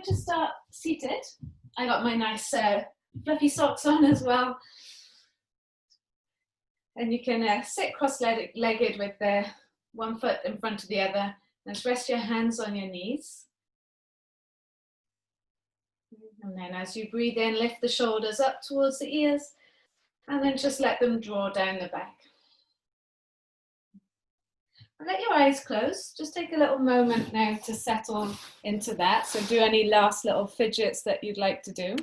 to start seated. I got my nice fluffy socks on as well. And you can sit cross-legged with one foot in front of the other. Just rest your hands on your knees. And then as you breathe in, lift the shoulders up towards the ears, and then just let them draw down the back. And let your eyes close. Just take a little moment now to settle into that. So do any last little fidgets that you'd like to do.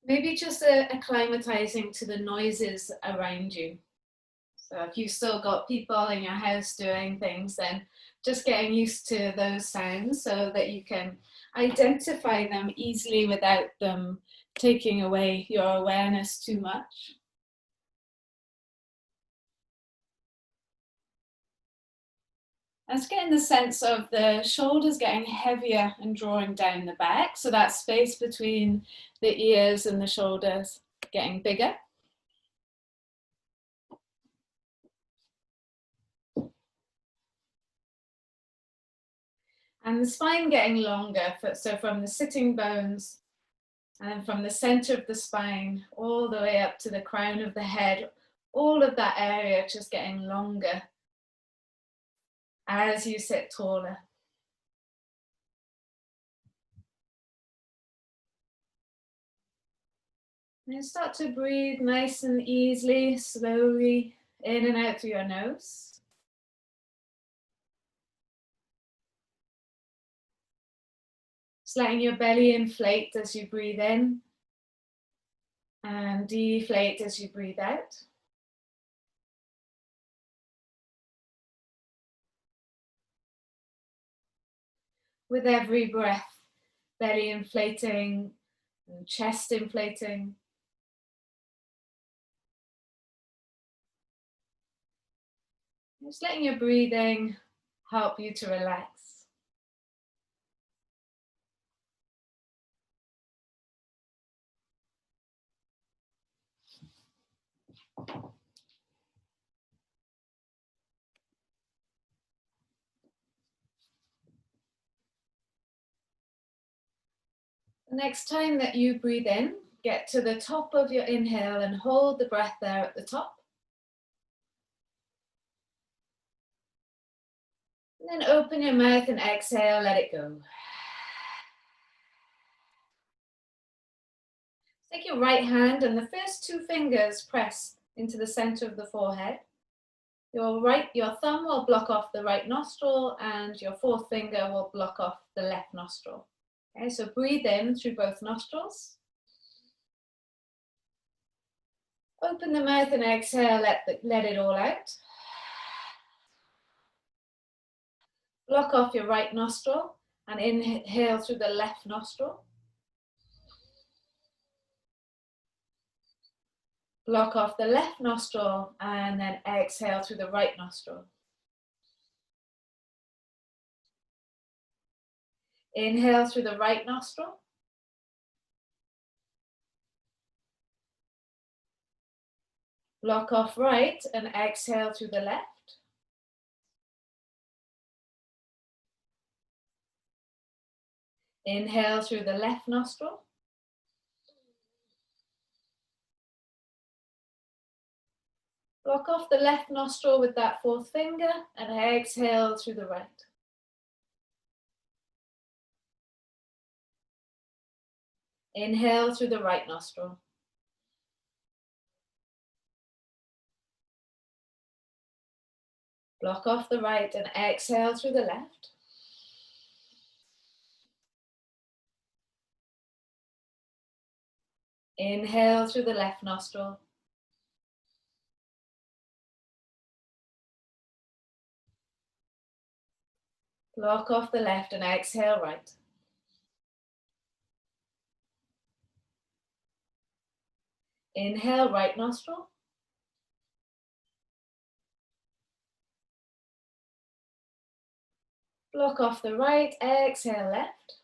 Maybe just acclimatizing to the noises around you. So if you've still got people in your house doing things, then just getting used to those sounds so that you can identify them easily without them taking away your awareness too much. And it's getting the sense of the shoulders getting heavier and drawing down the back. So that space between the ears and the shoulders getting bigger. And the spine getting longer. So from the sitting bones and from the center of the spine all the way up to the crown of the head, all of that area just getting longer as you sit taller. And start to breathe nice and easily, slowly in and out through your nose. Just letting your belly inflate as you breathe in and deflate as you breathe out. With every breath, belly inflating and chest inflating. Just letting your breathing help you to relax. The next time that you breathe in, get to the top of your inhale and hold the breath there at the top. And then open your mouth and exhale, let it go. Take your right hand and the first two fingers press into the center of the forehead. Your thumb will block off the right nostril and your fourth finger will block off the left nostril. Okay, so breathe in through both nostrils. Open the mouth and exhale, let it all out. Block off your right nostril and inhale through the left nostril. Block off the left nostril and then exhale through the right nostril. Inhale through the right nostril. Block off right and exhale through the left. Inhale through the left nostril. Block off the left nostril with that fourth finger and exhale through the right. Inhale through the right nostril. Block off the right and exhale through the left. Inhale through the left nostril. Block off the left and exhale right. Inhale right nostril. Block off the right, exhale left.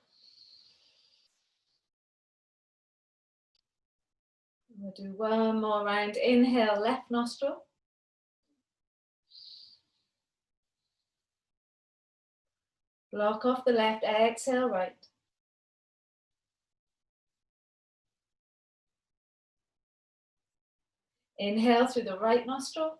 We'll do one more round. Inhale, left nostril. Block off the left, exhale, right. Inhale through the right nostril.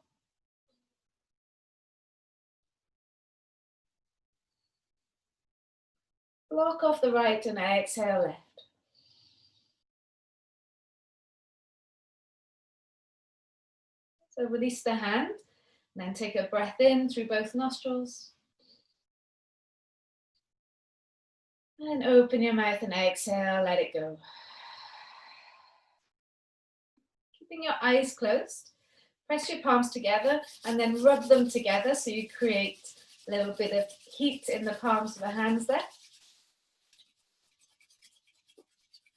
Block off the right and exhale left. So release the hand, and then take a breath in through both nostrils. And open your mouth and exhale, let it go. Keeping your eyes closed, press your palms together and then rub them together so you create a little bit of heat in the palms of the hands there.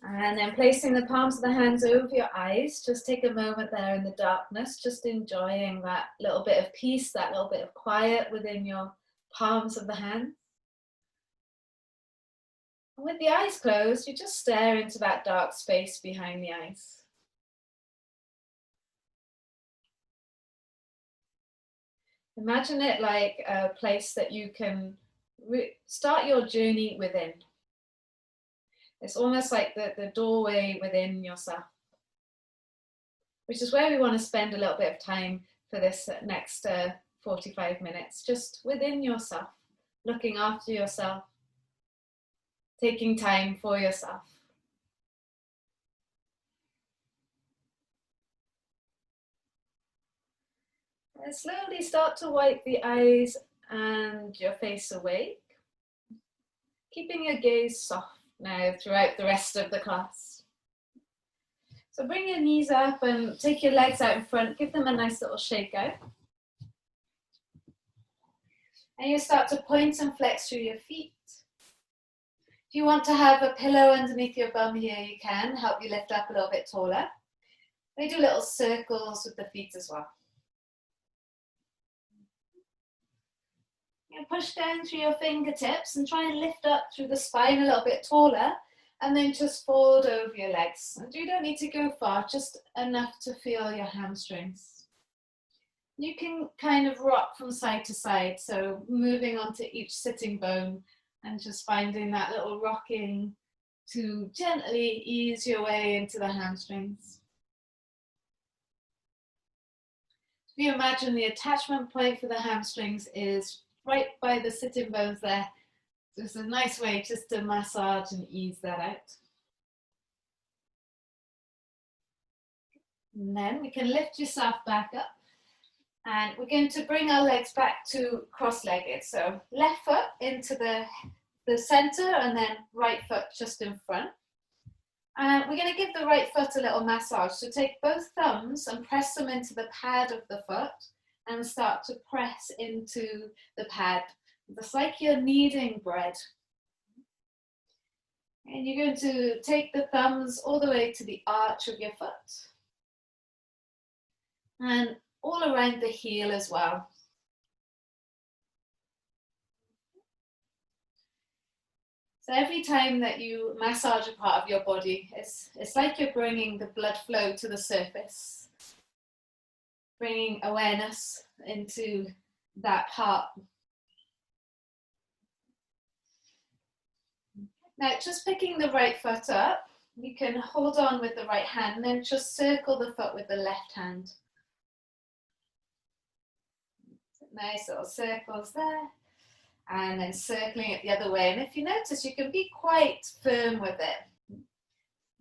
And then placing the palms of the hands over your eyes, just take a moment there in the darkness, just enjoying that little bit of peace, that little bit of quiet within your palms of the hands. And with the eyes closed, you just stare into that dark space behind the eyes. Imagine it like a place that you can start your journey within. It's almost like the doorway within yourself, which is where we want to spend a little bit of time for this next 45 minutes, just within yourself, looking after yourself, taking time for yourself. And slowly start to wipe the eyes and your face away, keeping your gaze soft now throughout the rest of the class. So bring your knees up and take your legs out in front, give them a nice little shake out. And you start to point and flex through your feet. If you want to have a pillow underneath your bum here, you can, help you lift up a little bit taller. They do little circles with the feet as well. You push down through your fingertips and try and lift up through the spine a little bit taller, and then just fold over your legs. And you don't need to go far, just enough to feel your hamstrings. You can kind of rock from side to side, so moving onto each sitting bone and just finding that little rocking to gently ease your way into the hamstrings. If you imagine the attachment point for the hamstrings is right by the sitting bones there, so it's a nice way just to massage and ease that out. And then we can lift yourself back up, and we're going to bring our legs back to cross-legged. So left foot into the center and then right foot just in front. And we're going to give the right foot a little massage. So take both thumbs and press them into the pad of the foot and start to press into the pad. It's like you're kneading bread. And you're going to take the thumbs all the way to the arch of your foot. And all around the heel as well. So every time that you massage a part of your body, it's like you're bringing the blood flow to the surface, bringing awareness into that part. Now, just picking the right foot up, you can hold on with the right hand and then just circle the foot with the left hand. Nice little circles there. And then circling it the other way. And if you notice, you can be quite firm with it.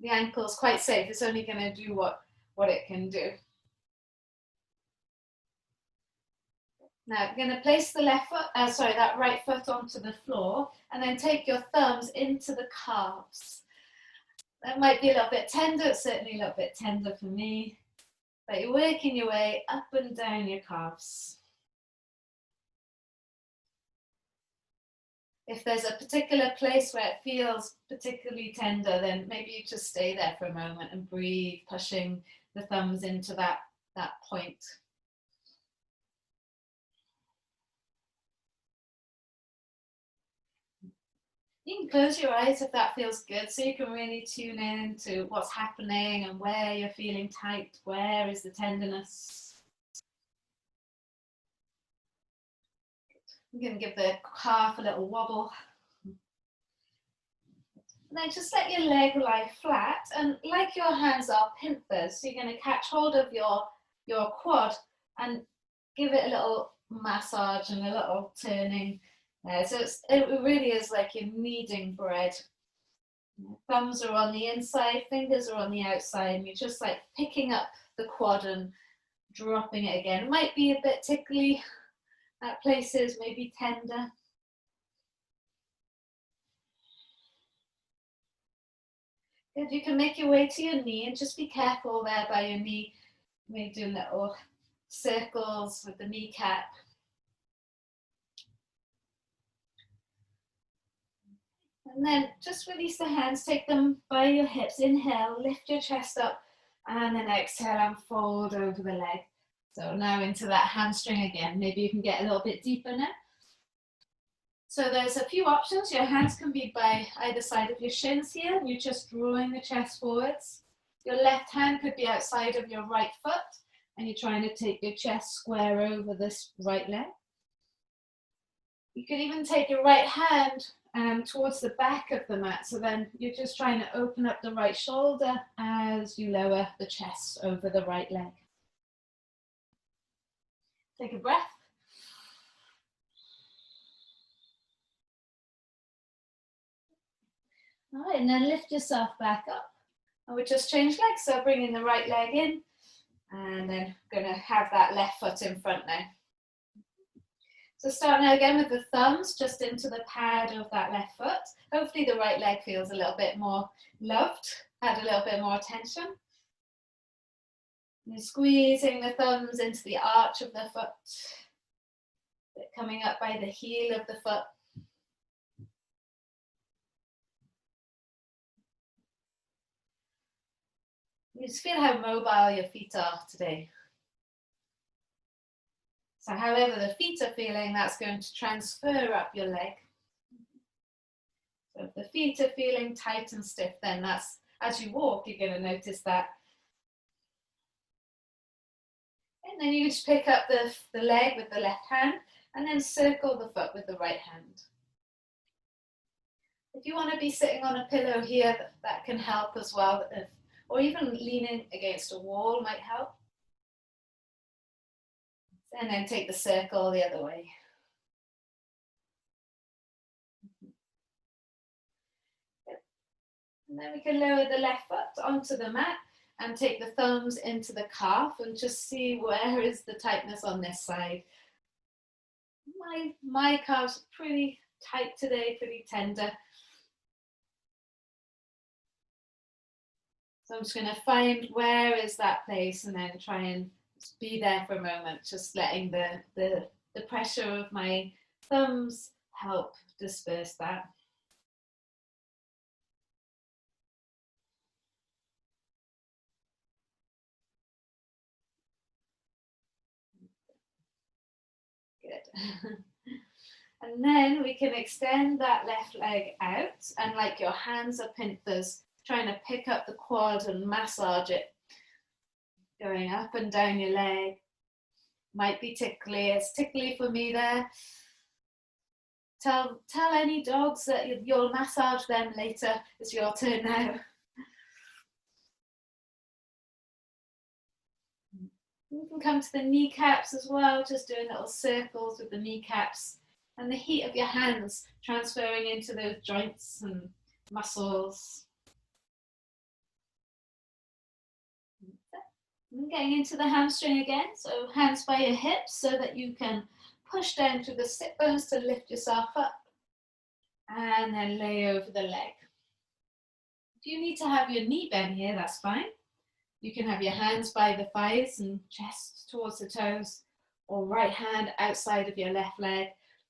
The ankle's quite safe. It's only going to do what it can do. Now, we're going to place the that right foot onto the floor, and then take your thumbs into the calves. That might be a little bit tender. It's certainly a little bit tender for me. But you're working your way up and down your calves. If there's a particular place where it feels particularly tender, then maybe you just stay there for a moment and breathe, pushing the thumbs into that point. You can close your eyes if that feels good, so you can really tune in to what's happening and where you're feeling tight, where is the tenderness. I'm going to give the calf a little wobble. And then just let your leg lie flat, and like your hands are pinthers, so you're going to catch hold of your quad and give it a little massage and a little turning. So it really is like you're kneading bread. Thumbs are on the inside, fingers are on the outside, and you're just like picking up the quad and dropping it again. It might be a bit tickly at places, maybe tender. Good, you can make your way to your knee and just be careful there by your knee. Maybe doing little circles with the kneecap. And then just release the hands, take them by your hips. Inhale, lift your chest up, and then exhale and fold over the leg. So now into that hamstring again. Maybe you can get a little bit deeper now. So there's a few options. Your hands can be by either side of your shins here, and you're just drawing the chest forwards. Your left hand could be outside of your right foot, and you're trying to take your chest square over this right leg. You could even take your right hand towards the back of the mat, so then you're just trying to open up the right shoulder as you lower the chest over the right leg. Take a breath. All right, and then lift yourself back up. And we just change legs, so bringing the right leg in, and then going to have that left foot in front now. So start now again with the thumbs just into the pad of that left foot. Hopefully the right leg feels a little bit more loved, had a little bit more attention. And squeezing the thumbs into the arch of the foot, coming up by the heel of the foot. You just feel how mobile your feet are today. So however the feet are feeling, that's going to transfer up your leg. So if the feet are feeling tight and stiff, then that's, as you walk, you're going to notice that. And then you just pick up the leg with the left hand and then circle the foot with the right hand. If you want to be sitting on a pillow here, that can help as well. Or even leaning against a wall might help. And then take the circle the other way. And then we can lower the left foot onto the mat and take the thumbs into the calf and just see where is the tightness on this side. My calf's pretty tight today, pretty tender. So I'm just going to find where is that place and then try and be there for a moment, just letting the pressure of my thumbs help disperse that. Good. And then we can extend that left leg out, and like your hands are pinthers, trying to pick up the quad and massage it, going up and down your leg. Might be tickly. It's tickly for me there. Tell any dogs that you'll massage them later. It's your turn now. You can come to the kneecaps as well, just doing little circles with the kneecaps, and the heat of your hands transferring into those joints and muscles. And getting into the hamstring again, so hands by your hips so that you can push down through the sit bones to lift yourself up, and then lay over the leg. If you need to have your knee bent here, that's fine. You can have your hands by the thighs and chest towards the toes, or right hand outside of your left leg,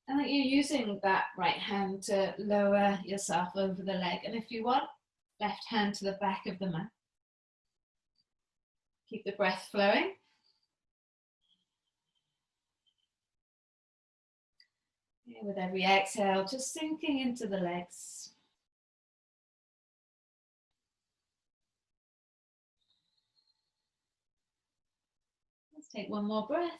and that you're using that right hand to lower yourself over the leg. And if you want, left hand to the back of the mat. Keep the breath flowing. With every exhale, just sinking into the legs. Take one more breath.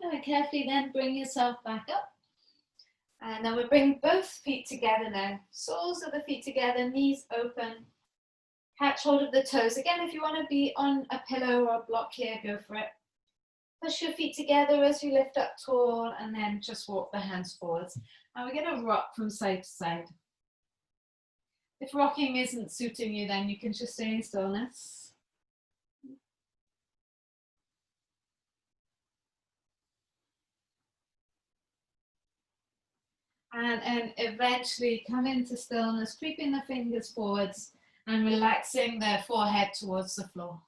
Very carefully then bring yourself back up. And then we bring both feet together now. Soles of the feet together, knees open. Catch hold of the toes. Again, if you want to be on a pillow or a block here, go for it. Push your feet together as you lift up tall and then just walk the hands forwards. And we're going to rock from side to side. If rocking isn't suiting you, then you can just stay in stillness. And eventually come into stillness, creeping the fingers forwards and relaxing the forehead towards the floor.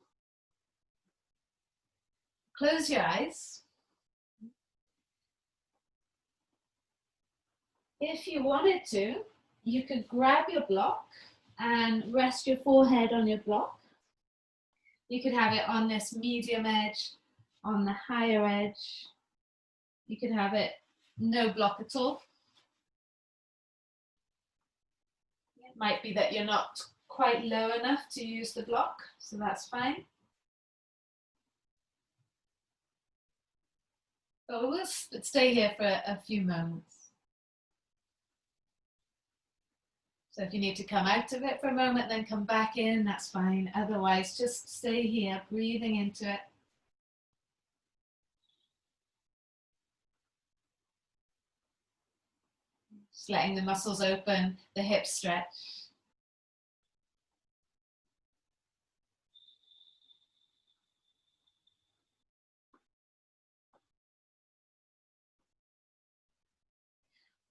Close your eyes. If you wanted to, you could grab your block and rest your forehead on your block. You could have it on this medium edge, on the higher edge. You could have it no block at all. It might be that you're not quite low enough to use the block, so that's fine. But we'll stay here for a few moments. So if you need to come out of it for a moment, then come back in, that's fine. Otherwise, just stay here, breathing into it. Just letting the muscles open, the hips stretch.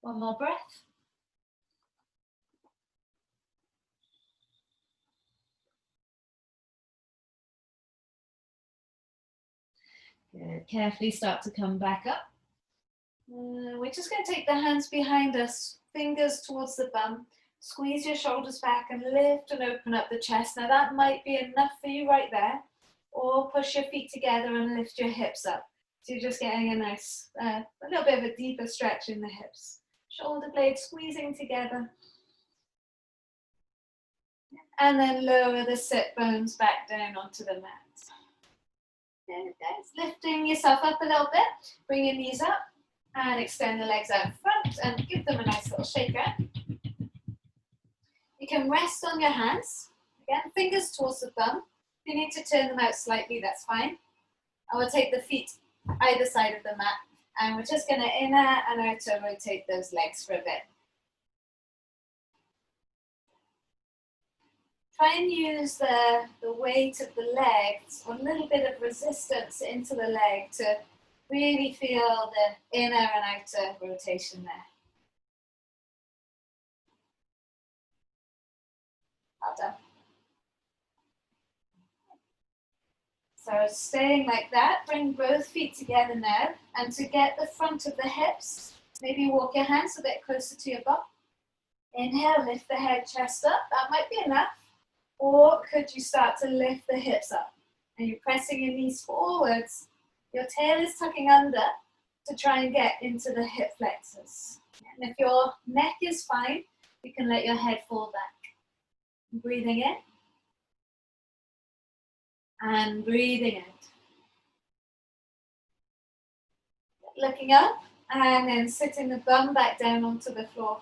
One more breath. Good. Carefully start to come back up. We're just going to take the hands behind us, fingers towards the bum. Squeeze your shoulders back and lift and open up the chest. Now that might be enough for you right there. Or push your feet together and lift your hips up. So you're just getting a nice, a little bit of a deeper stretch in the hips. Shoulder blades squeezing together. And then lower the sit bones back down onto the mat. There it goes. Lifting yourself up a little bit. Bring your knees up and extend the legs out in front and give them a nice little shake out. You can rest on your hands. Again, fingers towards the bum. If you need to turn them out slightly, that's fine. I will take the feet either side of the mat and we're just going to inner and outer rotate those legs for a bit. Try and use the weight of the legs or a little bit of resistance into the leg to really feel the inner and outer rotation there. Well done. So staying like that, bring both feet together now, and to get the front of the hips, maybe walk your hands a bit closer to your butt. Inhale, lift the head, chest up, that might be enough. Or could you start to lift the hips up? And you're pressing your knees forwards, your tail is tucking under to try and get into the hip flexors. And if your neck is fine, you can let your head fall back. Breathing in. And breathing out. Looking up and then sitting the bum back down onto the floor.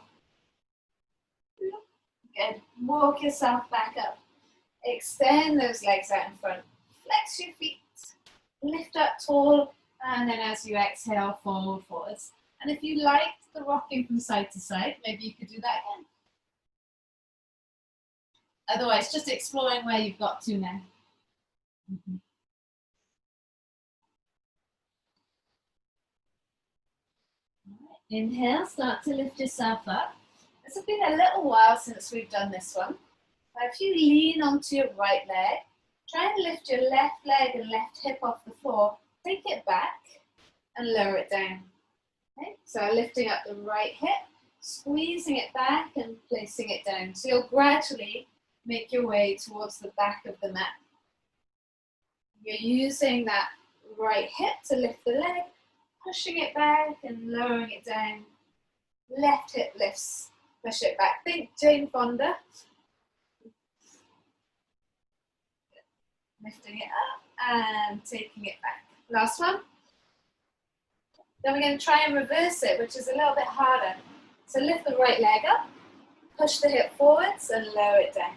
Good. Walk yourself back up. Extend those legs out in front. Flex your feet. Lift up tall. And then as you exhale, fold forwards. And if you liked the rocking from side to side, maybe you could do that again. Otherwise, just exploring where you've got to now. Inhale, start to lift yourself up. It's been a little while since we've done this one. If you lean onto your right leg, try and lift your left leg and left hip off the floor. Take it back and lower it down. Okay? So lifting up the right hip, squeezing it back and placing it down. So you'll gradually make your way towards the back of the mat. You're using that right hip to lift the leg, pushing it back and lowering it down. Left hip lifts Push it back. Think Jane Fonda. Lifting it up and taking it back. Last one. Then we're going to try and reverse it, which is a little bit harder. So lift the right leg up, push the hip forwards and lower it down.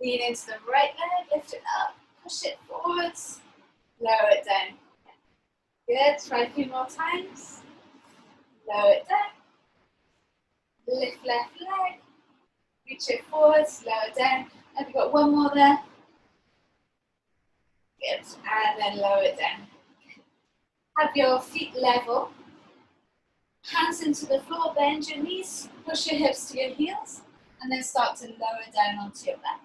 Lean into the right leg, lift it up, push it forwards, lower it down. Good, try a few more times. Lower it down. Lift left leg, reach it forwards, lower down. And we've got one more there. Good, and then lower it down. Have your feet level. Hands into the floor, bend your knees, push your hips to your heels, and then start to lower down onto your back.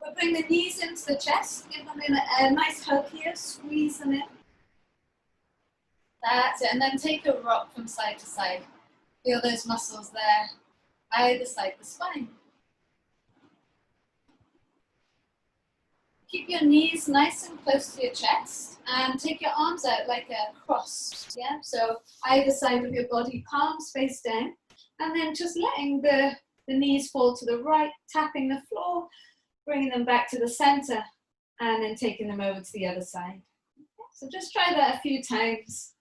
We'll bring the knees into the chest, give them a nice hug here, squeeze them in. That's it, and then take a rock from side to side. Feel those muscles there, either side of the spine. Keep your knees nice and close to your chest and take your arms out like a cross, yeah? So either side of your body, palms face down, and then just letting the knees fall to the right, tapping the floor, bringing them back to the center, and then taking them over to the other side. So just try that a few times.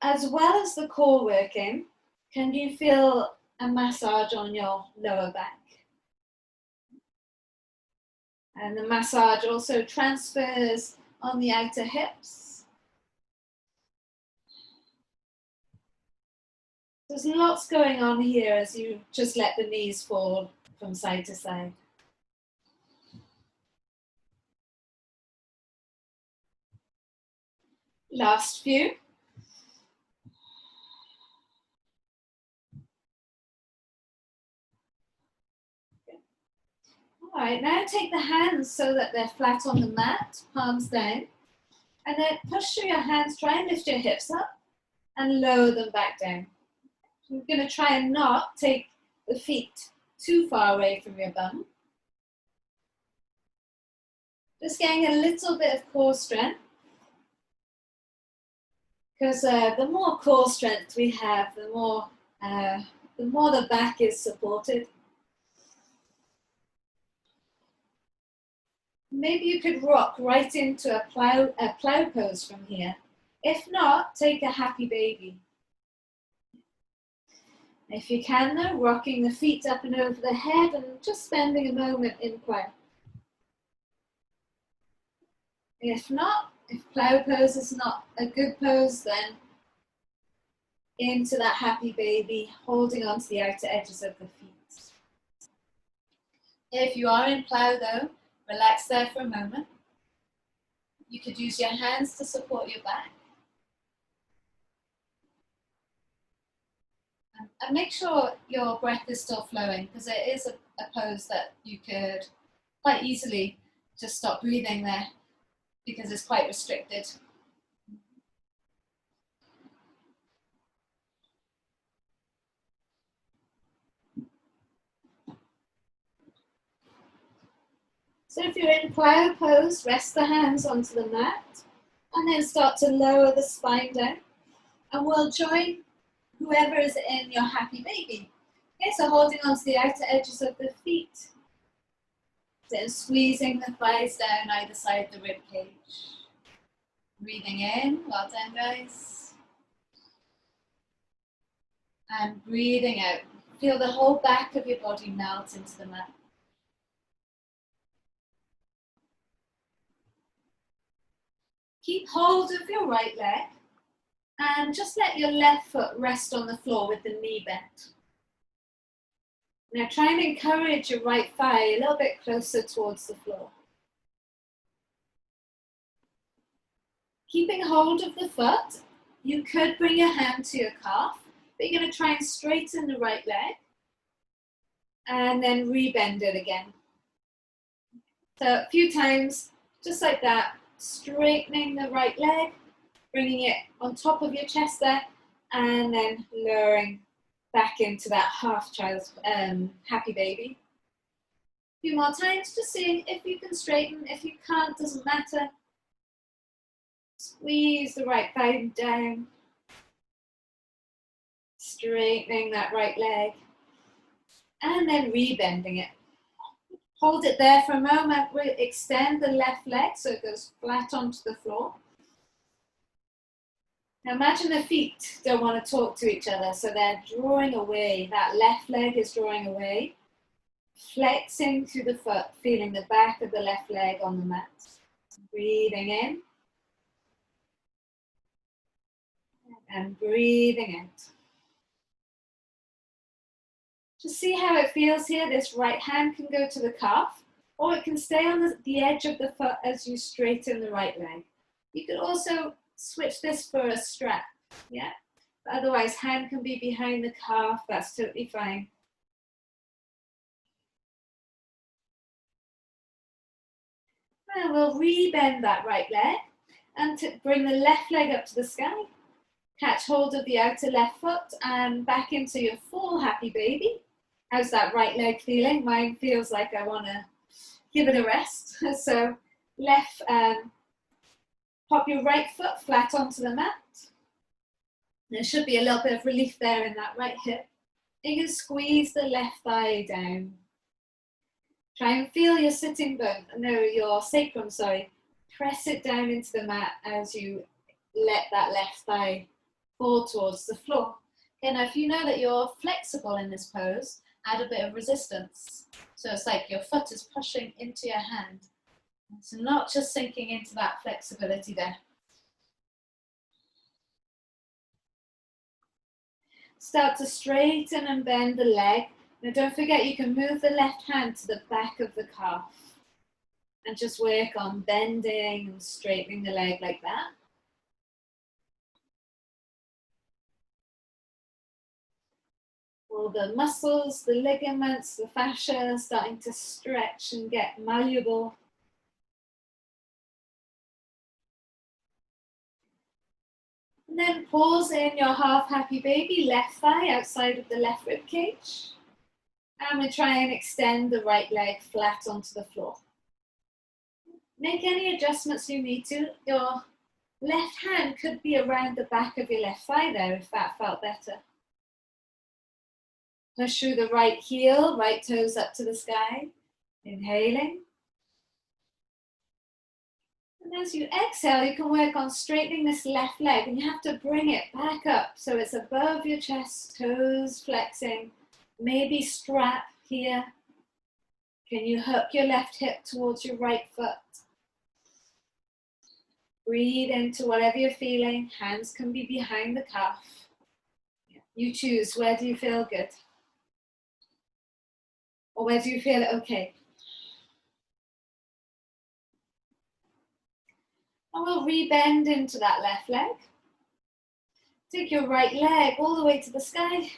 As well as the core working, can you feel a massage on your lower back? And the massage also transfers on the outer hips. There's lots going on here as you just let the knees fall from side to side. Last few. All right, now take the hands so that they're flat on the mat, palms down. And then push through your hands, try and lift your hips up and lower them back down. You're going to try and not take the feet too far away from your bum. Just getting a little bit of core strength. Because the more core strength we have, the more the back is supported. Maybe you could rock right into a plow pose from here. If not, take a happy baby. If you can though, rocking the feet up and over the head and just spending a moment in plow. If not, if plow pose is not a good pose, then into that happy baby, holding onto the outer edges of the feet. If you are in plow though, relax there for a moment. You could use your hands to support your back. And make sure your breath is still flowing, because it is a pose that you could quite easily just stop breathing there because it's quite restricted. So if you're in plow pose, rest the hands onto the mat and then start to lower the spine down. And we'll join whoever is in your happy baby. Okay, so holding onto the outer edges of the feet. Then squeezing the thighs down either side of the rib cage. Breathing in, well done guys. And breathing out. Feel the whole back of your body melt into the mat. Keep hold of your right leg and just let your left foot rest on the floor with the knee bent. Now try and encourage your right thigh a little bit closer towards the floor. Keeping hold of the foot, you could bring your hand to your calf, but you're going to try and straighten the right leg and then rebend it again. So a few times, just like that, straightening the right leg, bringing it on top of your chest there, and then lowering back into that half child's happy baby. A few more times, just seeing if you can straighten. If you can't, doesn't matter. Squeeze the right thigh down. straightening that right leg. And then rebending it. Hold it there for a moment. We'll extend the left leg so it goes flat onto the floor. Now imagine the feet don't want to talk to each other, so they're drawing away. That left leg is drawing away. Flexing through the foot, feeling the back of the left leg on the mat. Breathing in. And breathing out. Just see how it feels here. This right hand can go to the calf, or it can stay on the edge of the foot as you straighten the right leg. You could also switch this for a strap, yeah? But otherwise, hand can be behind the calf, that's totally fine. And we'll rebend that right leg and to bring the left leg up to the sky. Catch hold of the outer left foot and back into your full happy baby. How's that right leg feeling? Mine feels like I want to give it a rest. So left, pop your right foot flat onto the mat. There should be a little bit of relief there in that right hip. You can squeeze the left thigh down. Try and feel your sitting bone, no, your sacrum, sorry. Press it down into the mat as you let that left thigh fall towards the floor. Okay, now if you know that you're flexible in this pose, add a bit of resistance. So it's like your foot is pushing into your hand. So not just sinking into that flexibility there. Start to straighten and bend the leg. Now don't forget you can move the left hand to the back of the calf and just work on bending and straightening the leg like that. All the muscles, the ligaments, the fascia starting to stretch and get malleable. And then pause in your half happy baby, left thigh outside of the left rib cage. And we try and extend the right leg flat onto the floor. Make any adjustments you need to. Your left hand could be around the back of your left thigh there if that felt better. Push through the right heel, right toes up to the sky. Inhaling. And as you exhale, you can work on straightening this left leg and you have to bring it back up so it's above your chest, toes flexing, maybe strap here. Can you hook your left hip towards your right foot? Breathe into whatever you're feeling. Hands can be behind the calf. You choose, where do you feel good? Or where do you feel okay? And we'll rebend into that left leg. Take your right leg all the way to the sky.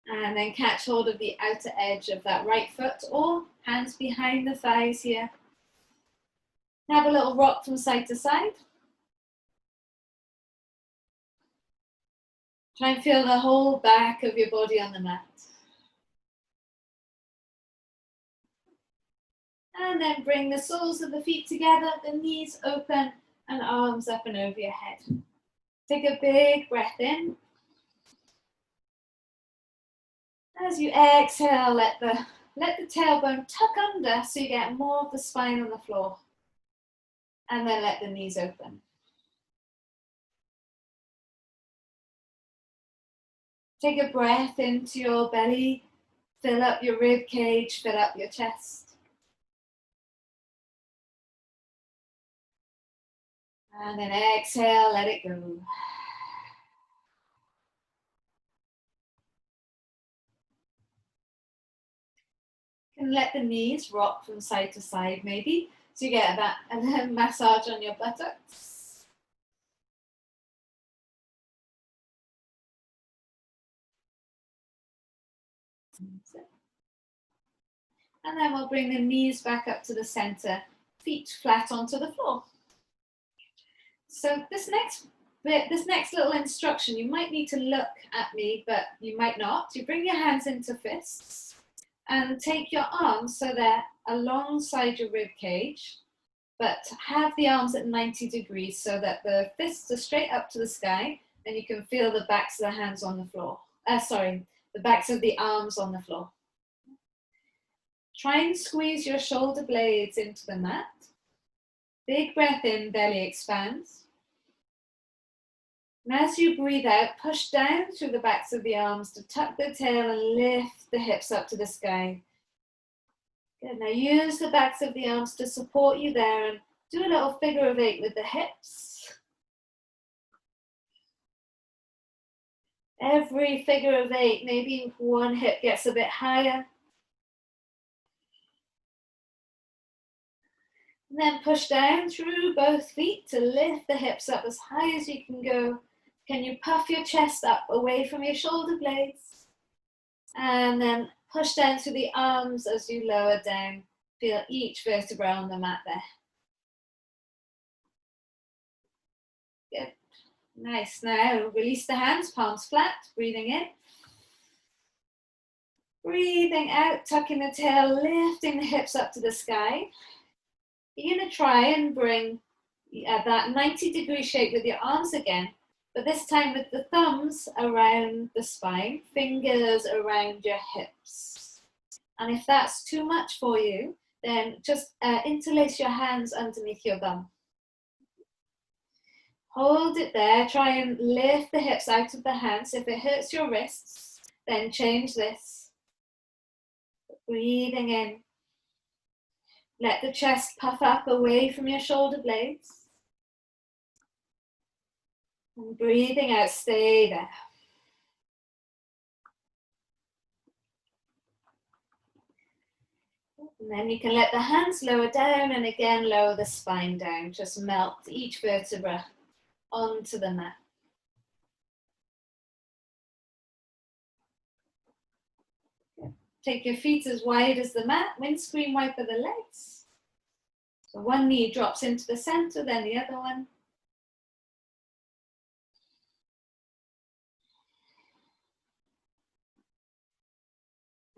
And then catch hold of the outer edge of that right foot or hands behind the thighs here. Have a little rock from side to side. Try and feel the whole back of your body on the mat. And then bring the soles of the feet together, the knees open and arms up and over your head. Take a big breath in. As you exhale, let the tailbone tuck under so you get more of the spine on the floor. And then let the knees open. Take a breath into your belly, fill up your rib cage, fill up your chest. And then exhale, let it go. You can let the knees rock from side to side maybe, so you get that and then massage on your buttocks. And then we'll bring the knees back up to the center, feet flat onto the floor. So this next bit, this next little instruction, you might need to look at me, but you might not. You bring your hands into fists and take your arms so they're alongside your rib cage, but have the arms at 90 degrees so that the fists are straight up to the sky and you can feel the backs of the hands on the floor. the backs of the arms on the floor. Try and squeeze your shoulder blades into the mat. Big breath in, belly expands. And as you breathe out, push down through the backs of the arms to tuck the tail and lift the hips up to the sky. Good. Now use the backs of the arms to support you there and do a little figure of 8 with the hips. Every figure of 8, maybe one hip gets a bit higher. And then push down through both feet to lift the hips up as high as you can go. Can you puff your chest up away from your shoulder blades? And then push down through the arms as you lower down. Feel each vertebra on the mat there. Good. Nice. Now release the hands, palms flat, breathing in. Breathing out, tucking the tail, lifting the hips up to the sky. You're going to try and bring that 90-degree shape with your arms again, but this time with the thumbs around the spine, fingers around your hips. And if that's too much for you, then just interlace your hands underneath your bum. Hold it there, try and lift the hips out of the hands. If it hurts your wrists, then change this. Breathing in. Let the chest puff up away from your shoulder blades. And breathing out, stay there. And then you can let the hands lower down and again lower the spine down. Just melt each vertebra onto the mat. Take your feet as wide as the mat, windscreen wiper the legs. So one knee drops into the center, then the other one.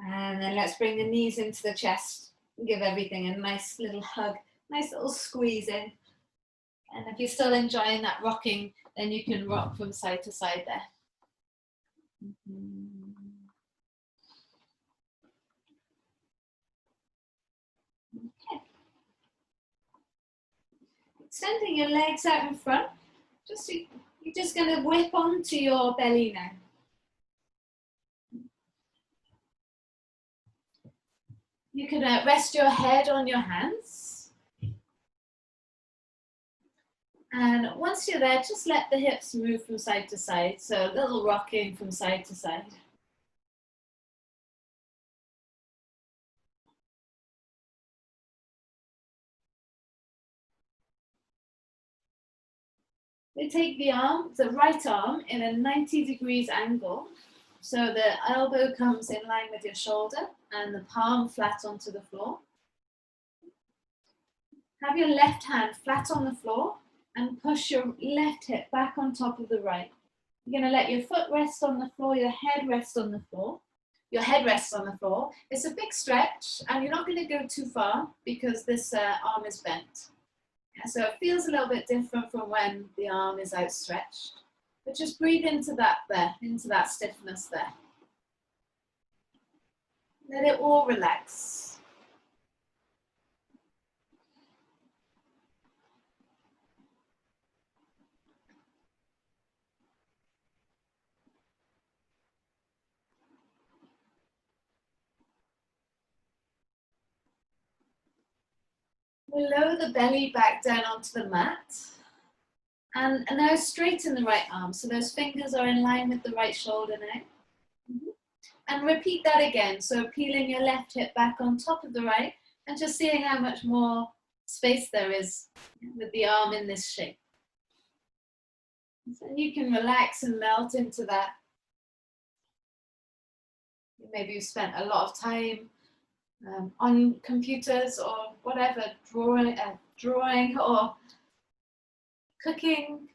And then let's bring the knees into the chest. Give everything a nice little hug, nice little squeeze in. And if you're still enjoying that rocking, then you can rock from side to side there. Okay. Extending your legs out in front. You're just going to whip onto your belly now. You can rest your head on your hands. And once you're there, just let the hips move from side to side. So a little rocking from side to side. We take the right arm in a 90 degrees angle. So the elbow comes in line with your shoulder and the palm flat onto the floor. Have your left hand flat on the floor and push your left hip back on top of the right. You're going to let your foot rest on the floor, your head rest on the floor. Your head rests on the floor. It's a big stretch and you're not going to go too far because this arm is bent. So it feels a little bit different from when the arm is outstretched. But just breathe into that there, into that stiffness there. Let it all relax. We'll lower the belly back down onto the mat. And now straighten the right arm. So those fingers are in line with the right shoulder now. And repeat that again. So peeling your left hip back on top of the right and just seeing how much more space there is with the arm in this shape. So you can relax and melt into that. Maybe you've spent a lot of time on computers or whatever, drawing or cooking,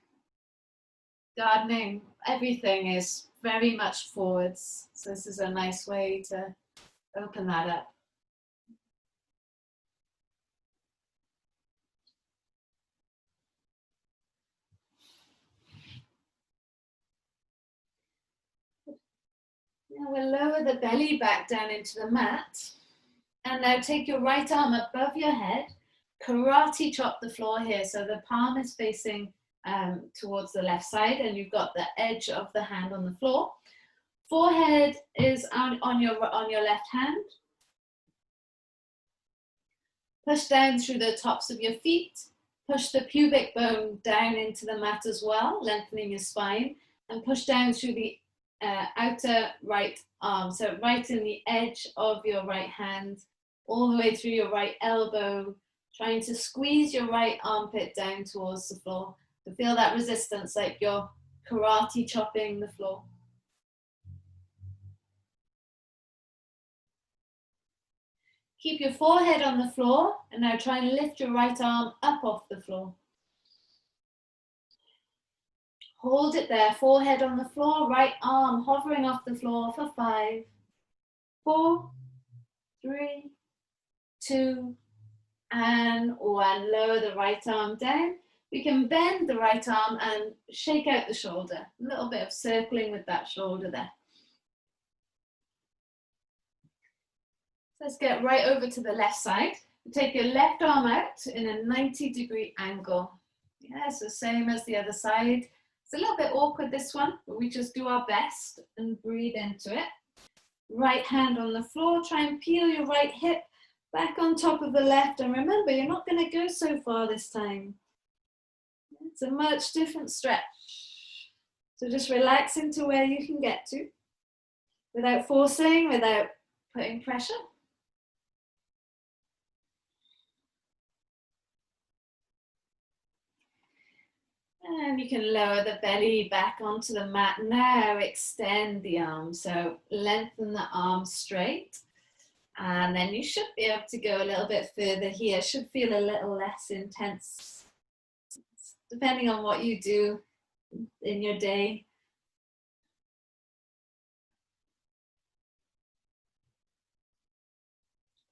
gardening, everything is very much forwards. So this is a nice way to open that up. Now we'll lower the belly back down into the mat. And now take your right arm above your head. Karate chop the floor here. So the palm is facing towards the left side and you've got the edge of the hand on the floor. Forehead is on your left hand. Push down through the tops of your feet. Push the pubic bone down into the mat as well, lengthening your spine. And push down through the outer right arm. So right in the edge of your right hand, all the way through your right elbow, trying to squeeze your right armpit down towards the floor. To feel that resistance, like you're karate chopping the floor. Keep your forehead on the floor and now try and lift your right arm up off the floor. Hold it there, forehead on the floor, right arm hovering off the floor for 5, 4, 3, 2, and 1. Lower the right arm down. We can bend the right arm and shake out the shoulder. A little bit of circling with that shoulder there. Let's get right over to the left side. Take your left arm out in a 90-degree angle. Yeah, so same as the other side. It's a little bit awkward, this one, but we just do our best and breathe into it. Right hand on the floor. Try and peel your right hip back on top of the left. And remember, you're not going to go so far this time. It's a much different stretch. So just relax into where you can get to without forcing, without putting pressure. And you can lower the belly back onto the mat. Now extend the arms. So lengthen the arms straight. And then you should be able to go a little bit further here. It should feel a little less intense, depending on what you do in your day.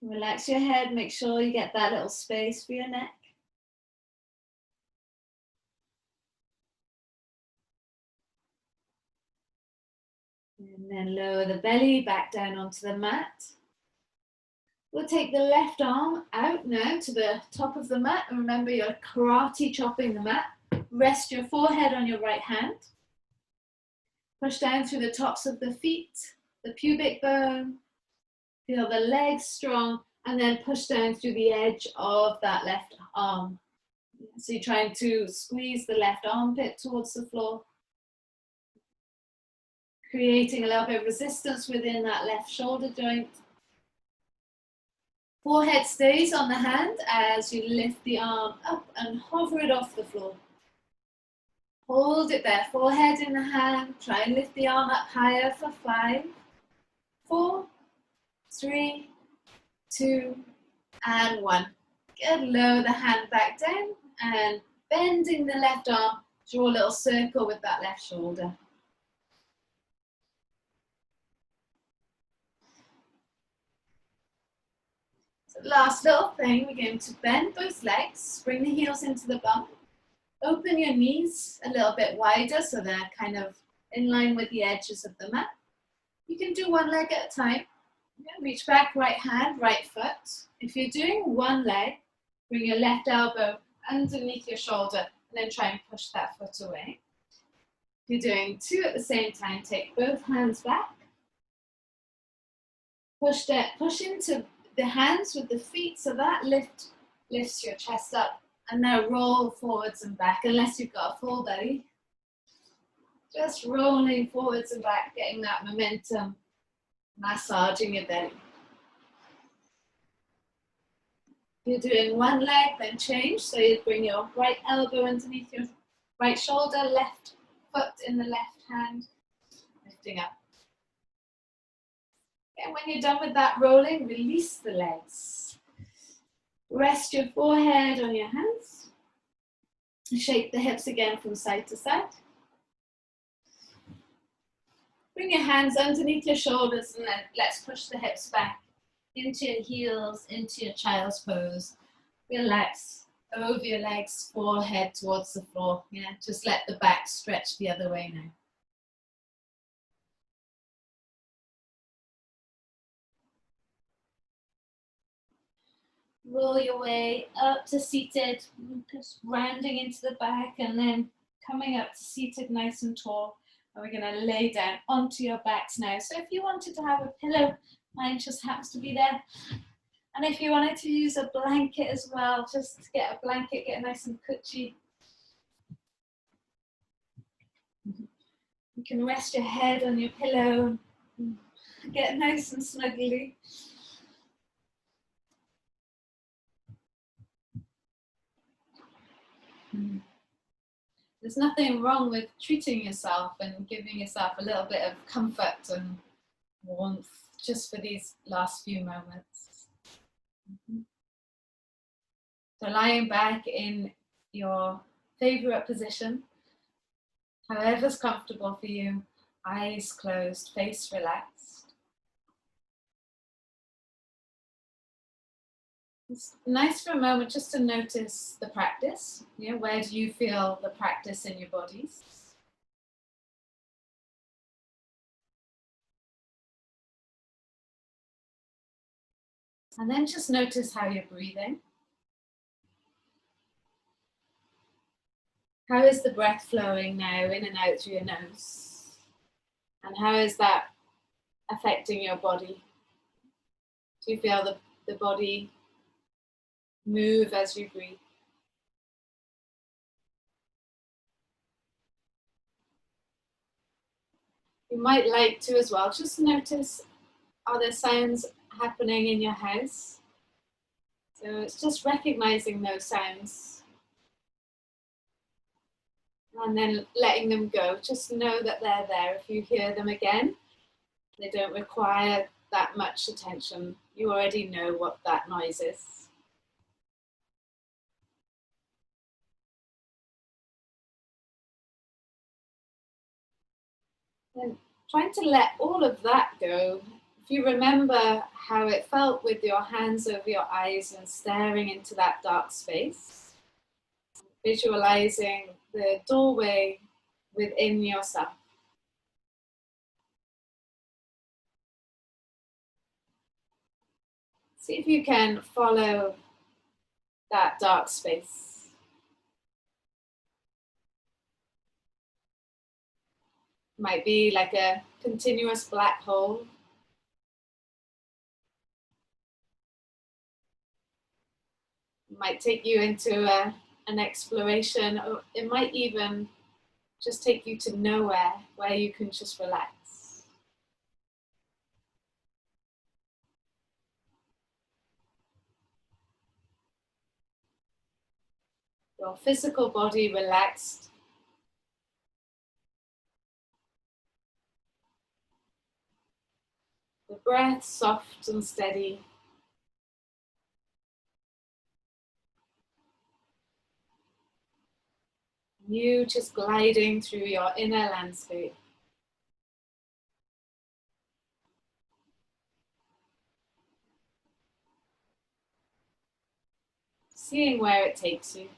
Relax your head. Make sure you get that little space for your neck. And then lower the belly back down onto the mat. We'll take the left arm out now to the top of the mat. And remember, you're karate chopping the mat. Rest your forehead on your right hand. Push down through the tops of the feet, the pubic bone. Feel the legs strong. And then push down through the edge of that left arm. So you're trying to squeeze the left armpit towards the floor, creating a little bit of resistance within that left shoulder joint. Forehead stays on the hand as you lift the arm up and hover it off the floor. Hold it there, forehead in the hand. Try and lift the arm up higher for 5, 4, 3, 2, and 1. Good, lower the hand back down and bending the left arm, draw a little circle with that left shoulder. So last little thing, we're going to bend both legs, bring the heels into the bum, open your knees a little bit wider so they're kind of in line with the edges of the mat. You can do one leg at a time. Reach back, right hand, right foot. If you're doing one leg, bring your left elbow underneath your shoulder and then try and push that foot away. If you're doing 2 at the same time, take both hands back. Push into the hands with the feet so that lifts your chest up. And now roll forwards and back, unless you've got a full belly. Just rolling forwards and back, getting that momentum, massaging your belly. If you're doing one leg, then change. So you bring your right elbow underneath your right shoulder, left foot in the left hand, lifting up. And when you're done with that rolling, release the legs. Rest your forehead on your hands. Shake the hips again from side to side. Bring your hands underneath your shoulders and then let's push the hips back into your heels, into your child's pose. Relax over your legs, forehead towards the floor. Yeah, just let the back stretch the other way now. roll your way up to seated, just rounding into the back and then coming up to seated nice and tall. And we're going to lay down onto your backs now. So if you wanted to have a pillow, mine just happens to be there. And if you wanted to use a blanket as well, just get a blanket, get nice and cushy. You can rest your head on your pillow, get nice and snuggly. There's nothing wrong with treating yourself and giving yourself a little bit of comfort and warmth just for these last few moments. So lying back in your favorite position, however's comfortable for you, eyes closed, face relaxed. It's nice for a moment just to notice the practice. You know, where do you feel the practice in your bodies? And then just notice how you're breathing. How is the breath flowing now in and out through your nose? And how is that affecting your body? Do you feel the body move as you breathe? You might like to as well, just notice, are there sounds happening in your house? So it's just recognizing those sounds and then letting them go. Just know that they're there. If you hear them again, they don't require that much attention. You already know what that noise is. And trying to let all of that go. If you remember how it felt with your hands over your eyes and staring into that dark space, visualizing the doorway within yourself. See if you can follow that dark space. It might be like a continuous black hole. It might take you into an exploration, or it might even just take you to nowhere where you can just relax. Your physical body relaxed. The breath soft and steady. You just gliding through your inner landscape. Seeing where it takes you.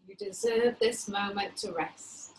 You deserve this moment to rest.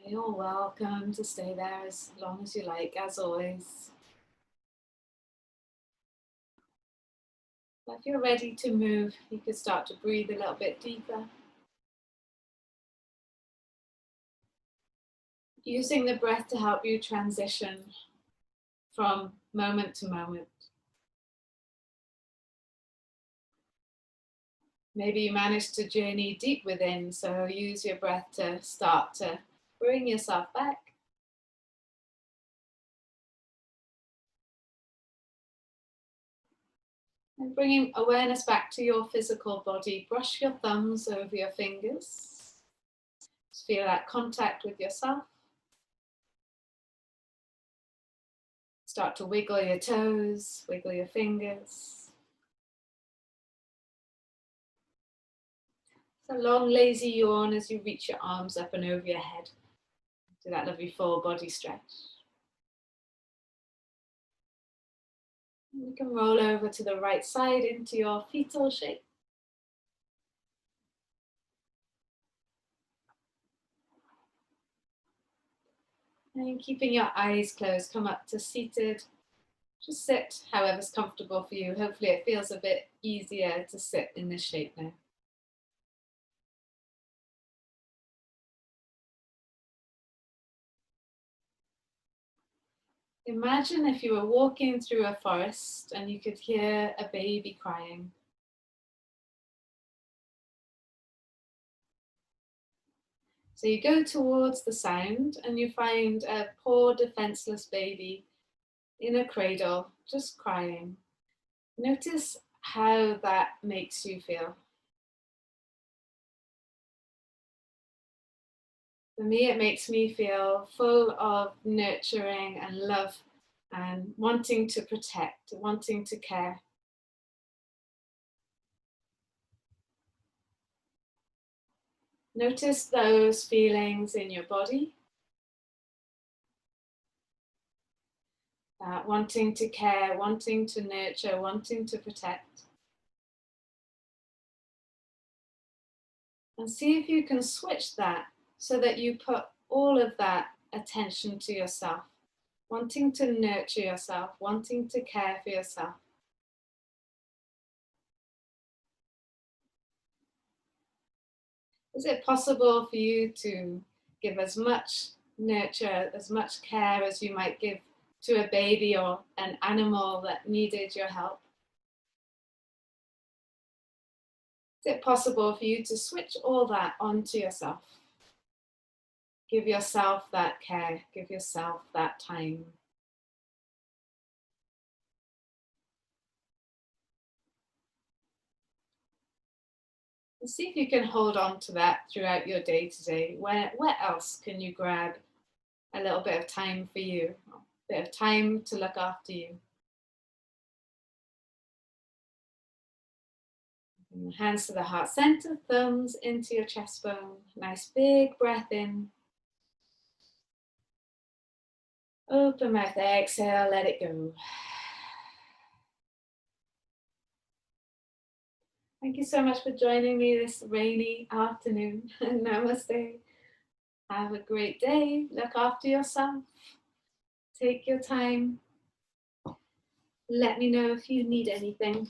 You're welcome to stay there as long as you like, as always. But if you're ready to move, you could start to breathe a little bit deeper. Using the breath to help you transition from moment to moment. Maybe you managed to journey deep within, so use your breath to start to bring yourself back. And bringing awareness back to your physical body, brush your thumbs over your fingers. Just feel that contact with yourself. Start to wiggle your toes, wiggle your fingers. It's a long, lazy yawn as you reach your arms up and over your head. Do that lovely full body stretch. You can roll over to the right side into your fetal shape. And keeping your eyes closed, come up to seated. Just sit however's comfortable for you. Hopefully it feels a bit easier to sit in this shape now. Imagine if you were walking through a forest and you could hear a baby crying. So you go towards the sound and you find a poor defenseless baby in a cradle, just crying. Notice how that makes you feel. For me, it makes me feel full of nurturing and love and wanting to protect, wanting to care. Notice those feelings in your body. Wanting to care, wanting to nurture, wanting to protect. And see if you can switch that so that you put all of that attention to yourself, wanting to nurture yourself, wanting to care for yourself. Is it possible for you to give as much nurture, as much care as you might give to a baby or an animal that needed your help? Is it possible for you to switch all that onto yourself? Give yourself that care, give yourself that time. And see if you can hold on to that throughout your day today. Where else can you grab a little bit of time for you, a bit of time to look after you? And hands to the heart center, thumbs into your chest bone. Nice big breath in. Open mouth, exhale, let it go. Thank you so much for joining me this rainy afternoon. Namaste. Have a great day. Look after yourself. Take your time. Let me know if you need anything.